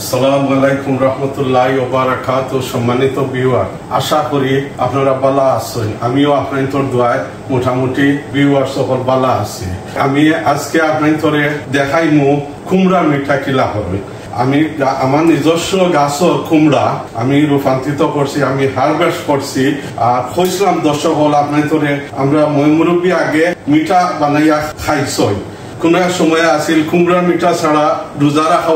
আসসালামু আলাইকুম রহমতুল্লাহি ওয়া বারাকাতুহু। সম্মানিত ভিউয়ার, আশা করি আপনারা ভালো আছেন। আমিও আপনাদের দোয়ায় মোটামুটি ভিউয়ার সকল ভালো আছি। আমি আজকে আপনাদের দেখাইমু কুমড়া মিঠা কিলা হবে। আমি আমার নিজস্ব গাছর কুমড়া আমি রূপান্তরিত করছি, আমি হারভেস্ট করছি। আর কইছিলাম দর্শক হল আপনাদের আমরা মুরব্বী আগে মিঠা বানাইয়া খাইছই। কোন সময় আসিল কুমড়ার মিঠা ছাড়া রোজা রাখা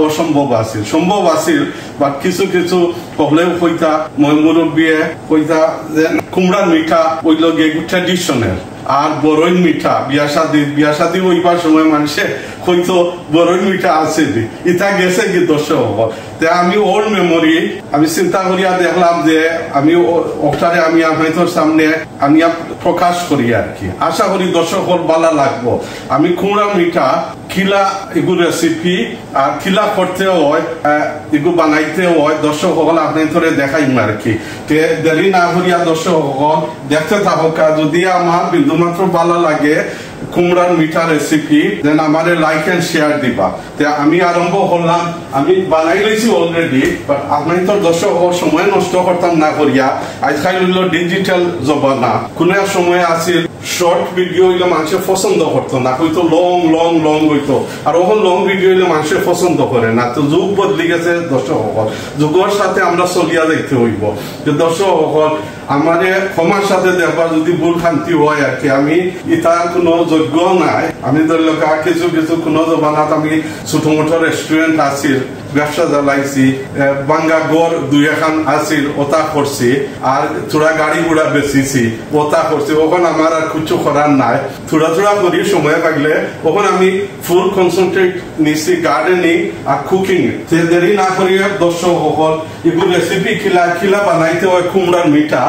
সম্ভব আছিল বাট কিছু কিছু প্রবলেম হইতা মুরব্বীয়ে কইতা যে কুমড়ার মিঠা ওইল ট্রেডিশনাল। আর বরই মিঠা বিয়া শাদী ওইবার সময় মানুষে হয়তো বরই মিঠা আছে ইটা গেছে কি দর্শক হল। আমি ওল্ড মেমোরি আমি চিন্তা করিয়া দেখলাম যে আমি ওটারে আমি আপনাদের সামনে আমি প্রকাশ করি আর কি। আশা করি দর্শক হল ভালো লাগবো। আমি কুমড়ার মিঠা কিলা এগুলো রেসিপি আর কিলা করতে হয় এগুলো বানাইতে হয় দর্শক হল আপনাদের দেখাইম আর কি। দেরি না করিয়া দর্শক হল দেখতে থাকুক। যদি আমার বিন্দুমাত্র ভালো লাগে কুমড়ার মিঠা রেসিপি দেন আমারে লাইক এন্ড শেয়ার দিবা। আমি আরম্ভ করলাম, আমি বানাই লেছি অলরেডি বাট আপনাদের দর্শক সময় নষ্ট করতাম না করিয়া। আজকাল হইল ডিজিটাল জমানা, কোন সময় আছিল শর্ট ভিডিও হইলে মানুষের পছন্দ করতো না, হয়তো লং লং লং হইতো। আর ওখান লং ভিডিও হইলে মানুষের পছন্দ করে না। তো যুগ বদলি গেছে দর্শক সকল, যুগের সাথে আমরা চলিয়া দেখতে হইব। দর্শক সকল আমারে ক্ষমার সাথে দেখবার যদি ভুল খান্তি হয় আর কি। আমি ইতার কোনো যোগ্য নাই। আমি ধরল কিছু কিছু কোনো জমানাত আমি ছোট মোটো রেস্টুরেন্ট আছিল, ব্যবসা চালাইছি, বাঙ্গা গড় দুই এখন আছিল ওটা করছি, আর থোড়া গাড়ি ঘোড়া বেচিছি ওটা করছি। ওখানে আমার আর কিছু করার নাই। থোড়া থোড়া করি সময় পাইলে ওখানে আমি ফুল কনসেন্ট্রেট নিছি গার্ডেনিং আর কুকিং। দেরি না করিয়া দর্শক সকল এগুলো রেসিপি খিলা বানাইতে হয় কুমড়ার মিঠা।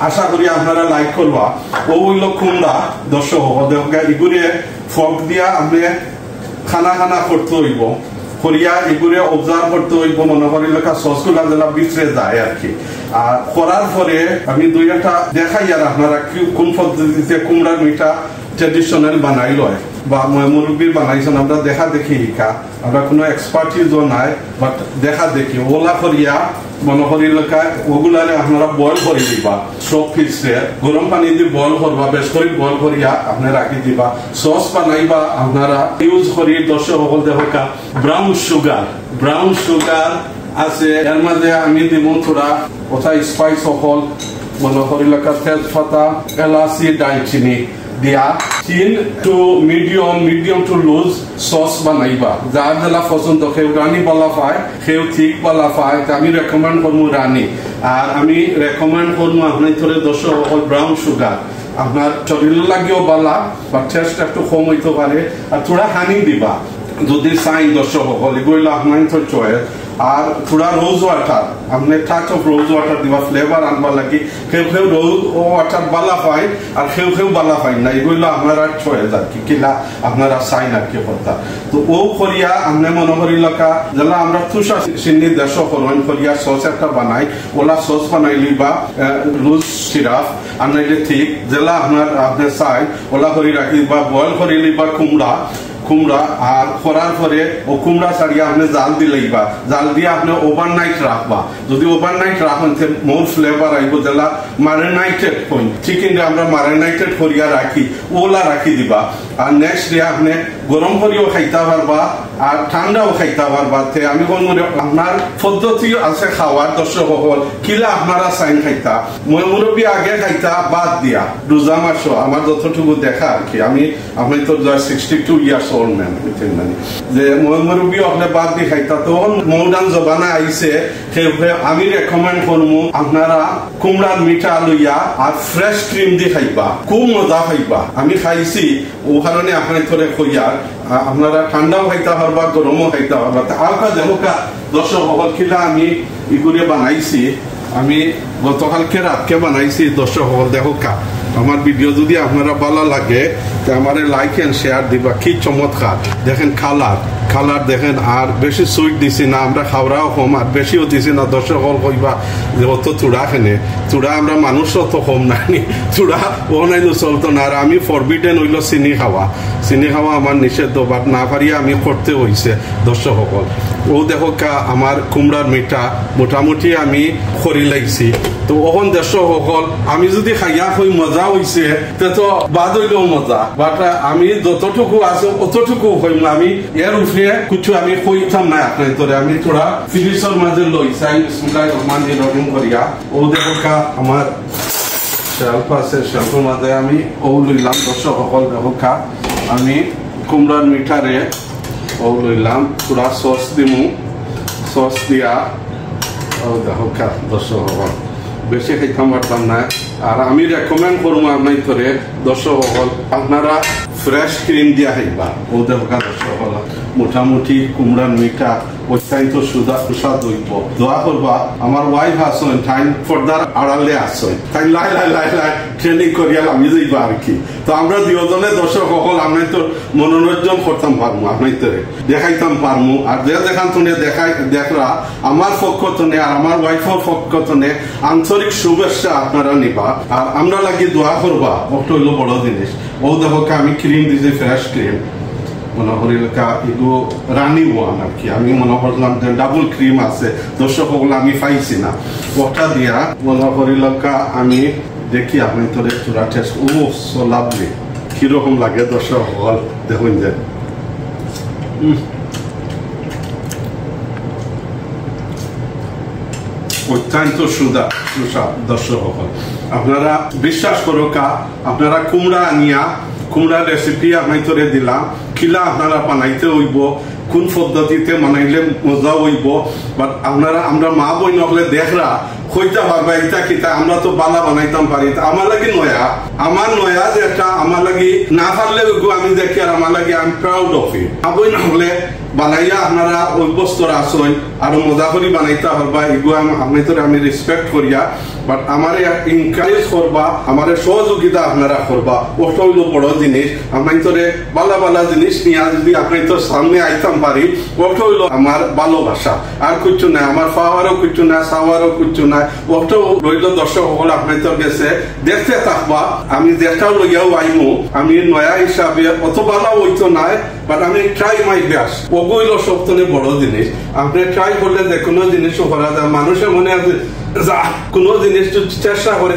আশা করি আপনারা লাইক করবা। ও হইল কুমড়া দর্শক সকল এগুলো ফক দিয়া আমি খানা করতে হইব করিয়া এগুলো অবজার্ভ করতে হইব। মনে করি লেখা সসগুলা যেটা বিচরে যায় আর কি। আর করার পরে আমি দুই একটা দেখাই আর আপনারা কোন পদ্ধতিতে কুমড়ার মিঠা ট্রেডিশনাল বানাই লয় বা মুরব্বী বানাইছেন। আমরা দেখা দেখি শিখা, আমরা কোনো এক্সপার্টিজও নাই বাট দেখা দেখি ওলা করিয়া মনে করি লেখা ওগুলারে আপনারা বয়ল করে দিবা। সব ফিক্সে গরম পানি দিয়ে বয়ল করবা, বেশ করে বয়ল করিয়া আপনারা রাখি দিবা। সস বানাইবা আপনারা ইউজ করি দর্শক সকল দেখা ব্রাউন সুগার আছে। এর মাঝে আমি দিব থোড়া ওটা স্পাইস সকল মনে করি লেখা তেজপাতা, এলাচি, দালচিনি দিয়া 3 to medium to loose sauce বানাইবা। যার জেলা পছন্দ কেউ রানি বালা পায়, কেউ ঠিক বালা পায়। আমি রেকমেন্ড করবো রানি। আর আমি রেকমেন্ড করবো আপনার দর্শক সকল ব্রাউন সুগার। আপনার শরীরের লাগেও বালা বা টেস্ট একটু কম হইতে পারে। আর থোড়া হানি দিবা যদি চাই দর্শক সকল, এগুলো আপনার চয়েস। আর থোড়া রোজ ওয়াটার, আপনি টাচ অফ রোজ ওয়াটার দিবা ফ্লেভার আনবা লাগি। কেউ রোজ ওয়াটার বালা পায় আর কেউ বালা পায় না। এগুলো আপনারা চয়েস আর কি, কিলা আপনারা চাইন আর কি কথা। তো ও করিয়া আপনি মনে করি লেখা যেটা আমরা তুষা চিনি দেশ করিয়া সস একটা বানাই, ওলা সস বানাইলি বা লুজ সিরাপ আনাইলে ঠিক যেটা আপনি চাই ওলা করে রাখি বা বয়ল করিলি বা কুমড়া। আর করার পরে ও কুমড়া ছাড়িয়ে আপনি জাল দিলেইবা, জাল দিয়ে আপনি ওভারনাইট রাখবা। যদি ওভারনাইট রাখেন মোর ফ্লেভার আইব। যেটা ম্যারিনেটেড কই চিকেন আমরা ম্যারিনেটেড করিয়া রাখি ওলা রাখি দিবা। আর নেক্সট ডে আপনি গরম করিও খাইতে পারবা আর ঠান্ডাও খাইতে পারবা। আমি কোন আপনার পদ্ধতি আছে খাওয়ার দর্শক সকল কিলা আপনারা চাইন খাইতা। মুরব্বী আগে খাইতা বাদ দিয়া রোজা মাসও আমার যতটুকু দেখা আর কি। আমি আপনি তো 62 ইয়ার্স ওল্ড ম্যান মানে যে মুরব্বী আপনি বাদ দিয়ে খাইতা। তো মডার্ন জমানা আইছে। আমি রেকমেন্ড করবো আপনারা কুমড়ার মিঠা লইয়া আর ফ্রেশ ক্রিম দিয়ে খাইবা, খুব মজা খাইবা। আমি খাইছি ও কারণে আপনার ধরে কইয়ার আপনারা ঠান্ডাও খাইতে পারবা, গরমও খাইতে পারবা। আলকা দেখা দর্শক সকল কিলা আমি এগুলো বানাইছি। আমি গতকালকে রাতকে বানাইছি দর্শক সকল দেখা। আমার ভিডিও যদি আপনারা ভালো লাগে আমার লাইক এন্ড শেয়ার দিবা। কি চমৎকার দেখেন কালার কালার দেখেন আর বেশি সুইট দিছি না আমরা খাওয়াও কম আর বেশিও দিছি না দর্শক হল কইবা যে অত চূড়া খেনে চূড়া আমরা মানুষও তো কম নাই চূড়া ও নাই চলতো না আর আমি ফরবিডেন হইল চিনি খাওয়া আমার নিষেধ বাট না পারিয়া আমি করতে হইছে দর্শক সকল ও দেখো আমার কুমড়ার মিঠা মোটামুটি আমি খরি লাগছি তো ওখান দর্শক সকল আমি যদি খাইয়া হই মজা হইছে তো বাদ হইলেও মজা বাট আমি যতটুকু আছে অতটুকু হইম আমি এর উপরে কিছু আমি কইতাম না আপনার তোরে আমি থোড়া ফিলিসের মাঝে লই চাই বিসমিল্লাহির রহমানির রহিম করিয়া ও দেখো আমার শেলফ আছে শেলফের মাঝে আমি ও লইলাম দর্শক সকল দেখো আমি কুমড়ার মিঠারে ও লইলাম পুরা সস দিমু সস দিয়া ও দেখো দর্শক সকল বেশি খাইতাম পারতাম না আর আমি রেকমেন্ড করবো আপনার করে দর্শক সকল আপনারা ফ্রেশ ক্রিম দিয়া খাইবা ও দেখো দর্শক সকল মোটামুটি কুমড়ার মিঠা অত্যন্ত সুস্বাদ হইব দোয়া করবা আমার ওয়াইফ আসেন টাইম পর্দার আড়ালে আসেন তাই লাই ট্রেনিং করিয়া আমি যাইবা আর কি তো আমরা দুজনে দর্শক সকল আমি তো মনোরঞ্জন করতাম পারবো আপনার তোরে দেখাইতাম পারবো আর দেখান তুমি দেখরা আমার পক্ষ তনে আর আমার ওয়াইফের পক্ষ তনে আন্তরিক শুভেচ্ছা আপনারা নিবা আর আমরা লাগি দোয়া করবা ওটা হইলো বড় জিনিস ও দেখো আমি ক্রিম দিছি ফ্রেশ ক্রিম মনে করিল এগুলো রানি ওয়ান আর কি আমি মনে করলাম যে ডাবল ক্রিম আছে দর্শক সকল আমি পাইছি না ওটা দিয়া মনে করিল আমি দেখি আপনি তোরে চূড়া টেস্ট ও সো লাভলি কিরকম লাগে দর্শক সকল দেখুন যে অত্যন্ত সুস্বাদ দর্শক সকল আপনারা বিশ্বাস করো আপনারা কুমড়া আনিয়া কুমড়ার রেসিপি আমি তোরে দিলাম কিলা আপনারা বানাইতে হইব কোন পদ্ধতিতে বানাইলে মজা হইব বাট আপনারা আমরা মা বই নহলে দেখরা কইতে পারবা এটা কিতা আমরা তো বালা বানাইতাম পারি আমার লাগি আমার নয়া যেটা আমার লাগি না পারলে আমি দেখি আর আমার লাগি I am proud of it বই নহলে বানাইয়া আপনারা অভ্যস্তরা আসেন আর মজা করে বানাইতে পারবা এগুলো আমি তো আমি রেসপেক্ট করিয়া বাট আমার এনকারেজ করবা আমার সহযোগিতা আপনারা করবা ওটা হইলো বড় জিনিস আমি তোরে বালা জিনিস নিয়ে যদি আপনি তো সামনে আইতাম পারি ওটা হইলো আমার ভালোবাসা আর কিছু নাই আমার পাওয়ারও কিছু নাই সাওয়ারও কিছু নাই ওটা রইল দর্শক সকল আপনি তো গেছে দেখতে থাকবা আমি যেটাও লইয়াও আইমু আমি নয়া হিসাবে অত ভালো হইতো নাই বাট আমি ট্রাই মাই বেস্ট ওগুলো সবথেকে বড় জিনিস আপনি ট্রাই করলে যে কোনো জিনিসও করা যায় মানুষের মনে আছে কোন জিনিস চেষ্টা করে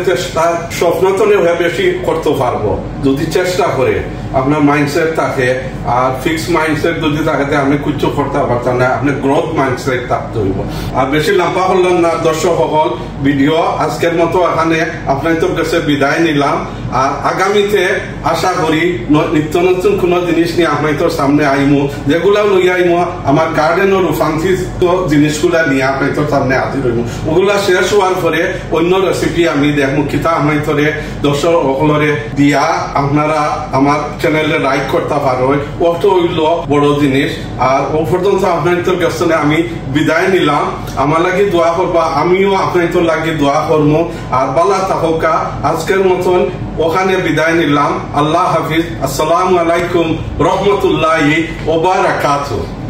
স্বপ্ন তো বেশি করতে পারবো যদি চেষ্টা করে আপনার মাইন্ডসেট থাকে আর ফিক্স মাইন্ডসেট যদি থাকে আপনি কিছু করতে পারতাম না আপনি গ্রোথ মাইন্ডসেট থাকতে হইব আর বেশি লম্বা করলাম না দর্শক সকল ভিডিও আজকের মতো এখানে আপনাদের কাছে বিদায় নিলাম আর আগামীতে আশা করি নিত্য নতুন কোন জিনিস নিয়ে আপনাদের সামনে আইমু যেগুলা লই আইমু আমার গার্ডেনের রূপান্তরিত জিনিসগুলা নিয়ে আপনাদের সামনে হাজির হইব ওগুলা শেষ হওয়ার পরে অন্য রেসিপি আমি দেখবো কিতা আপনাদের দর্শক সকলরে দিয়া আপনারা আমার চ্যানেলে লাইক করতে পারো ওটা হইল বড় জিনিস আর ও পর্যন্ত আপনাদের কাছে আমি বিদায় নিলাম আমার লাগি দোয়া করবা আমিও আপনাদের লাগি দোয়া করবো আর বালা থাকা আজকের মতন ওখানে বিদায় নিলাম আল্লাহ হাফিজ আসসালামু আলাইকুম রহমতুল্লাহি ওয়া বারাকাতুহু।